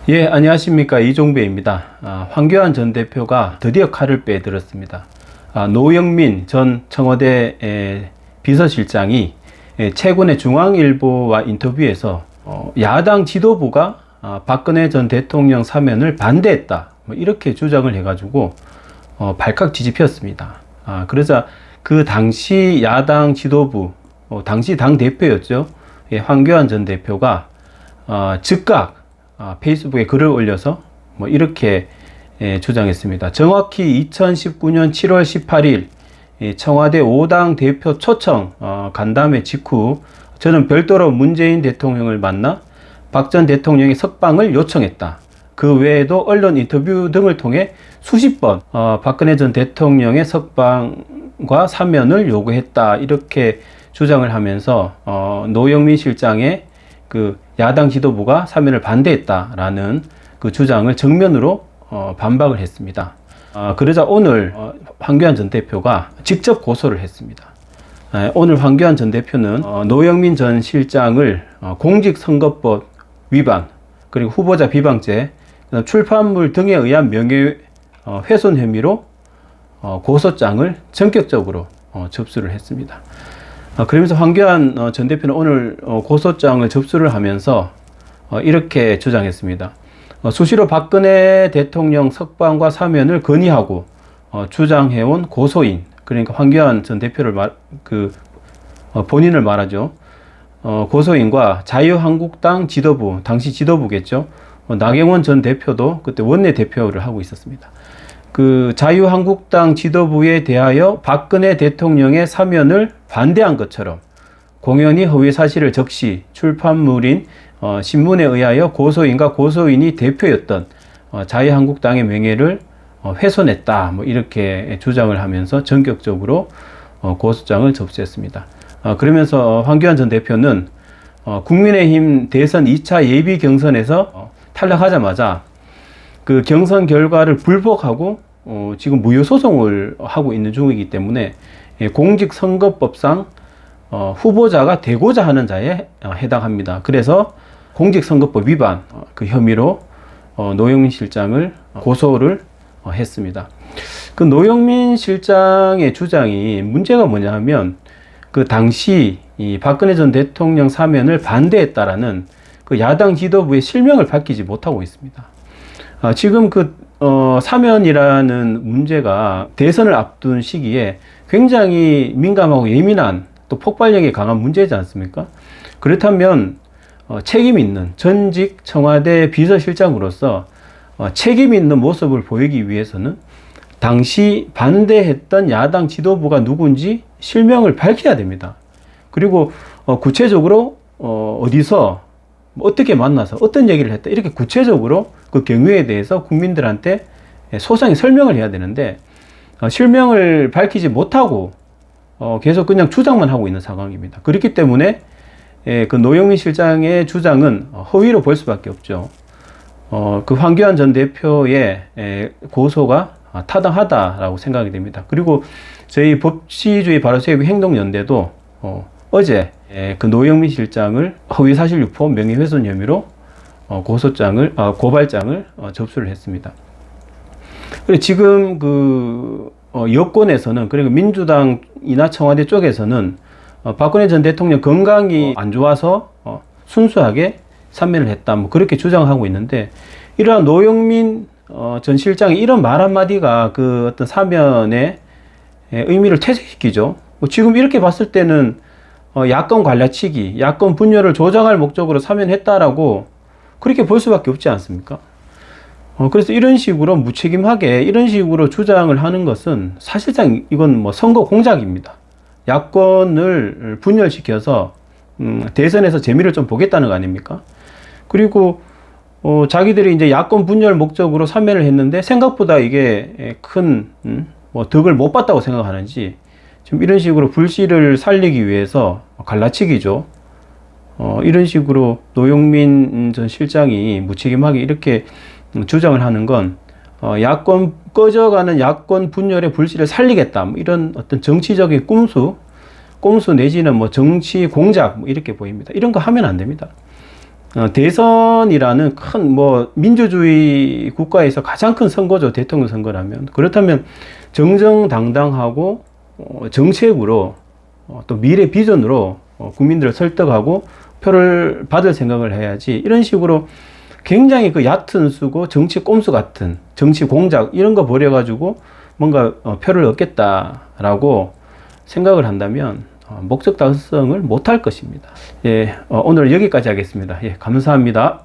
예, 안녕하십니까. 이종배입니다. 황교안 전 대표가 드디어 칼을 빼들었습니다. 노영민 전 청와대 비서실장이 최근에 중앙일보와 인터뷰에서 야당 지도부가 박근혜 전 대통령 사면을 반대했다, 이렇게 주장을 해가지고 발칵 뒤집혔습니다. 그러자 그 당시 야당 지도부, 당시 당대표였죠. 황교안 전 대표가 즉각 페이스북에 글을 올려서 이렇게 주장했습니다. 정확히 2019년 7월 18일 청와대 5당 대표 초청 간담회 직후 저는 별도로 문재인 대통령을 만나 박 전 대통령의 석방을 요청했다. 그 외에도 언론 인터뷰 등을 통해 수십 번 박근혜 전 대통령의 석방과 사면을 요구했다, 이렇게 주장을 하면서 노영민 실장의 그 야당 지도부가 사면을 반대했다라는 그 주장을 정면으로 반박을 했습니다. 그러자 오늘 황교안 전 대표가 직접 고소를 했습니다. 오늘 황교안 전 대표는 노영민 전 실장을 공직선거법 위반, 그리고 후보자 비방죄, 출판물 등에 의한 명예훼손 혐의로 고소장을 전격적으로 접수를 했습니다. 그러면서 황교안 전 대표는 오늘 고소장을 접수를 하면서 이렇게 주장했습니다. 수시로 박근혜 대통령 석방과 사면을 건의하고 주장해온 고소인, 그러니까 황교안 전 대표를 본인을 말하죠. 고소인과 자유한국당 지도부, 당시 지도부겠죠. 나경원 전 대표도 그때 원내대표를 하고 있었습니다. 그 자유한국당 지도부에 대하여 박근혜 대통령의 사면을 반대한 것처럼 공연히 허위 사실을 적시 출판물인 신문에 의하여 고소인과 고소인이 대표였던 자유한국당의 명예를 훼손했다, 이렇게 주장을 하면서 전격적으로 고소장을 접수했습니다. 그러면서 황교안 전 대표는 국민의힘 대선 2차 예비 경선에서 탈락하자마자 그 경선 결과를 불복하고 지금 무효 소송을 하고 있는 중이기 때문에 공직선거법상 후보자가 되고자 하는 자에 해당합니다. 그래서 공직선거법 위반 그 혐의로 노영민 실장을 고소를 했습니다. 그 노영민 실장의 주장이 문제가 뭐냐 하면 그 당시 이 박근혜 전 대통령 사면을 반대했다라는 그 야당 지도부의 실명을 밝히지 못하고 있습니다. 지금 그 사면이라는 문제가 대선을 앞둔 시기에 굉장히 민감하고 예민한, 또 폭발력이 강한 문제지 않습니까? 그렇다면 책임 있는 전직 청와대 비서실장으로서 책임 있는 모습을 보이기 위해서는 당시 반대했던 야당 지도부가 누군지 실명을 밝혀야 됩니다. 그리고 구체적으로 어디서 어떻게 만나서 어떤 얘기를 했다, 이렇게 구체적으로 그 경위에 대해서 국민들한테 소상히 설명을 해야 되는데 실명을 밝히지 못하고 계속 그냥 주장만 하고 있는 상황입니다. 그렇기 때문에 그 노영민 실장의 주장은 허위로 볼 수밖에 없죠. 그 황교안 전 대표의 고소가 타당하다라고 생각이 됩니다. 그리고 저희 법치주의 바로세우기 행동연대도 어제 그 노영민 실장을 허위사실 유포 명예훼손 혐의로 고발장을 접수를 했습니다. 그리고 지금 그 여권에서는, 그리고 민주당이나 청와대 쪽에서는 박근혜 전 대통령 건강이 안 좋아서 순수하게 사면을 했다, 그렇게 주장하고 있는데, 이러한 노영민 전 실장의 이런 말 한마디가 그 어떤 사면의 의미를 퇴색시키죠. 지금 이렇게 봤을 때는 야권 갈라치기, 야권 분열을 조장할 목적으로 사면했다라고 그렇게 볼 수밖에 없지 않습니까? 그래서 이런 식으로 무책임하게 이런 식으로 주장을 하는 것은 사실상 이건 선거 공작입니다. 야권을 분열시켜서 대선에서 재미를 좀 보겠다는 거 아닙니까? 그리고 자기들이 이제 야권 분열 목적으로 사면을 했는데 생각보다 이게 큰 덕을 못 봤다고 생각하는지 지금 이런 식으로 불씨를 살리기 위해서 갈라치기죠. 이런 식으로 노영민 전 실장이 무책임하게 이렇게 주장을 하는 건 야권 꺼져가는 야권 분열의 불씨를 살리겠다, 이런 어떤 정치적인 꼼수 내지는 정치 공작 이렇게 보입니다. 이런 거 하면 안 됩니다. 대선이라는 큰 뭐 민주주의 국가에서 가장 큰 선거죠. 대통령 선거라면. 그렇다면 정정당당하고 정책으로 또 미래 비전으로 국민들을 설득하고 표를 받을 생각을 해야지, 이런 식으로 굉장히 그 얕은 수고, 정치 꼼수 같은 정치 공작 이런 거 벌여가지고 뭔가 표를 얻겠다라고 생각을 한다면 목적 달성을 못할 것입니다. 예, 오늘 여기까지 하겠습니다. 예, 감사합니다.